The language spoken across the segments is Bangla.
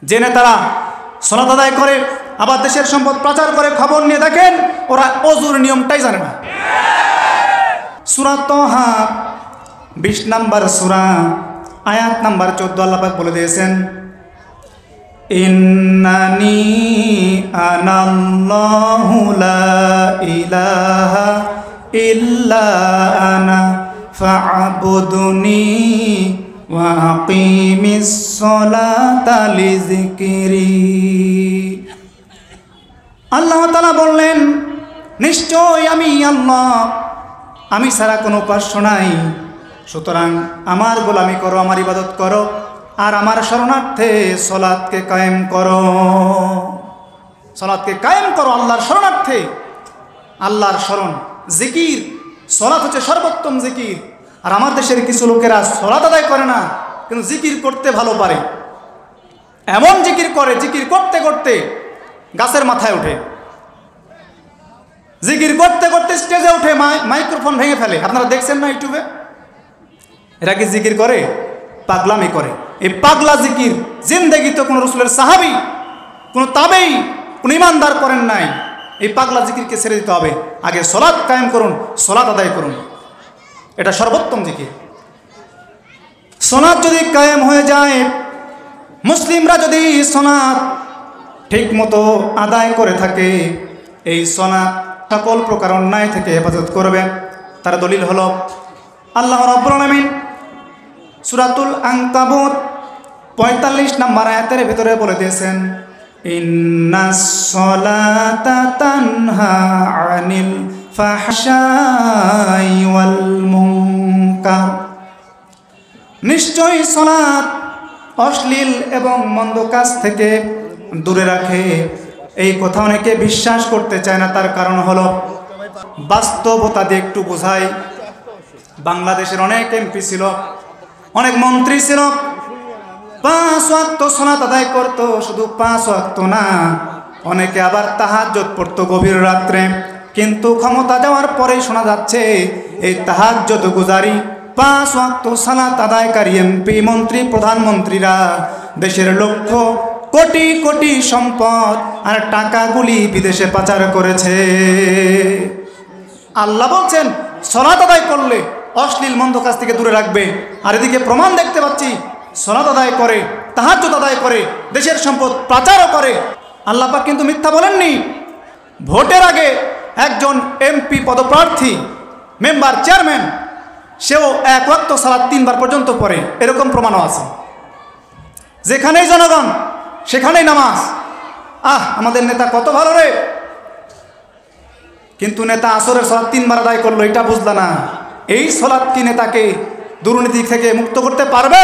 যে নেতারা সালাত আদায় করে আবার দেশের সম্পদ পাচার করে, খবর নিয়ে দেখেন ওরা ওযুর নিয়মটাই জানে না। সূরা তাহা 20 নম্বর সূরা আয়াত নাম্বার 14 আল্লাহ পাক বলে দিয়েছেন, ইন্নানি আনাল্লাহু লা ইলাহা ইল্লা আনা ফা'বুদুনি ওয়া আকিমিস সালাতা লিযিকরি। আল্লাহ তাআলা বললেন, নিশ্চয় আমি আল্লাহ, আমি ছাড়া কোনো উপাস্য নাই, সুতরাং আমার গোলামি করো, আমার ইবাদত করো, আর আমার শরণার্থে সালাতকে কায়েম করো। সালাতকে কায়েম করো আল্লাহর শরণার্থে। আল্লাহর শরণ জিকির, সালাত হচ্ছে সর্বোত্তম জিকির। আর আমার দেশের কিছু লোকেরা সালাত আদায় করে না, কিন্তু জিকির করতে ভালো পারে। এমন জিকির করে, জিকির করতে করতে গাছের মাথায় ওঠে, জিকির করতে করতে স্টেজে উঠে মাইক্রোফোন ভেঙে ফেলে। আপনারা দেখছেন না ইউটিউবে? এরা কি জিকির করে? পাগলামি করে। এই পাগলা জিকির জিন্দেগি তো কোনো রাসূলের সাহাবী, কোনো তাবেঈ, কোনো ইমানদার করেন নাই। এই পাগলা জিকিরকে ছেড়ে দিতে হবে। আগে সালাত কায়েম করুন, সালাত আদায় করুন, এটা সর্বোত্তম জিকির। সালাত যদি কায়েম হয়ে যায়, মুসলিমরা যদি সালাত ঠিক মতো আদায় করে থাকে, এই সালাত সকল প্রকার অন্যায় থেকে হেফাজত করবে। তার দলিল হলো আল্লাহ রাব্বুল আলামিন সূরাতুল আনকাবুত 45 নম্বর আয়াতের ভিতরে বলে দিয়েছেন, ইন্নাস সালাতা তানহা আনিল ফাহশাই ওয়াল মুনকার। নিশ্চয়ই সালাত অশ্লীল এবং মন্দ কাজ থেকে দূরে রাখে। এই কথা অনেকে বিশ্বাস করতে চায় না, তার কারণ হলো বাস্তবতা দিয়ে একটু বোঝাই। বাংলাদেশের অনেক এমপি ছিল, অনেক মন্ত্রী ছিল, 5 ওয়াক্ত সালাত আদায় করতো। শুধু 5 ওয়াক্ত না, অনেকে আবার তাহাজ্জুদ পড়তো গভীর রাত্রে। কিন্তু ক্ষমতা যাওয়ার পরেই শোনা যাচ্ছে এই তাহাজ্জুদ গুজারি 5 ওয়াক্ত সালাত আদায়কারী এমপি, মন্ত্রী, প্রধানমন্ত্রীরা দেশের লক্ষ কোটি কোটি সম্পদ আর টাকাগুলি বিদেশে পাচার করেছে। আল্লাহ বলছেন সালাত আদায় করলে অশ্লীল মন্দ কাজ থেকে দূরে রাখবে। আর এদিকে প্রমাণ দেখতে পাচ্ছি, সালাত আদায় করে, তাহাজ্জুদ আদায় করে, দেশের সম্পদ পাচারও করে। আল্লাহ পাক কিন্তু মিথ্যা বলেননি। ভোটের আগে একজন এমপি পদপ্রার্থী, মেম্বার, চেয়ারম্যান, সেও 1 ওয়াক্ত সালাত 3 বার পর্যন্ত পড়ে, এরকম প্রমাণও আছে। যেখানেই জনগণ সেখানেই নামাজ। আমাদের নেতা কত ভালো রে! কিন্তু নেতা আসরের সালাত 3 বার আদায় করলো, এটা বুঝলা না। এই সালাত কি নেতাকে দুর্নীতি থেকে মুক্ত করতে পারবে?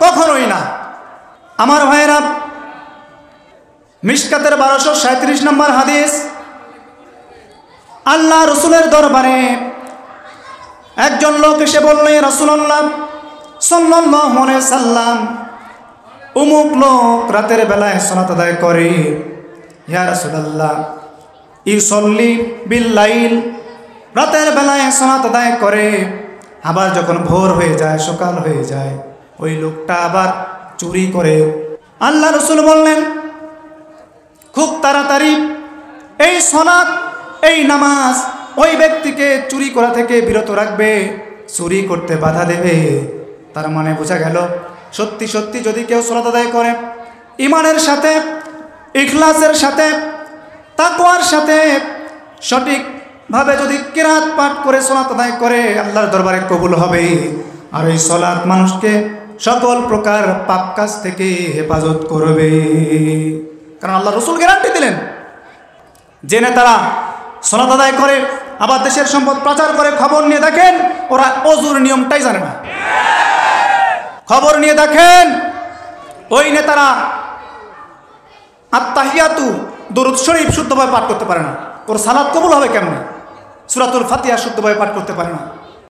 কখনোই না। আমার ভাইয়েরা, মিশকাতের 1237 নম্বর হাদিস, আল্লাহ রসুলের দরবারে একজন লোক এসে বলল, রাসূলুল্লাহ সাল্লাল্লাহু আলাইহি সাল্লাম, অমুক লোক রাতের বেলায় সালাত আদায় করে। ইয়া রাসূলুল্লাহ, ইউসাল্লি বিল লাইল, রাতের বেলায় সালাত আদায় করে, আবার যখন ভোর হয়ে যায়, সকাল হয়ে যায়, ওই লোকটা আবার চুরি করে। আল্লাহ রসুল বললেন, খুব তাড়াতাড়ি এই সালাত, এই নামাজ ওই ব্যক্তিকে চুরি করা থেকে বিরত রাখবে, চুরি করতে বাধা দেবে। তার মানে বোঝা গেল, সত্যি সত্যি যদি কেউ সালাত আদায় করে, ঈমানের সাথে, ইখলাসের সাথে, তাকওয়ার সাথে, সঠিকভাবে যদি কিরাত পাঠ করে সালাত আদায় করে, আল্লাহর দরবারে কবুল হবে। আর এই সালাত মানুষকে সকল প্রকার পাপ কাজ থেকে হেফাজত করবে। কারণ আল্লাহ রসুল গ্যারান্টি দিলেন, যে নেতারা সালাত আদায় করে আবার দেশের সম্পদ পাচার করে, খবর নিয়ে দেখেন ওরা ওযুর নিয়মটাই জানে না। খবর নিয়ে দেখেন ওই নেতারা আত্তাহিয়াতু, দরুদ শরীফ শুদ্ধভাবে পাঠ করতে পারে না। ওর সালাত কবুল হবে কেমনে? সূরাতুল ফাতিহা শুদ্ধভাবে পাঠ করতে পারে না।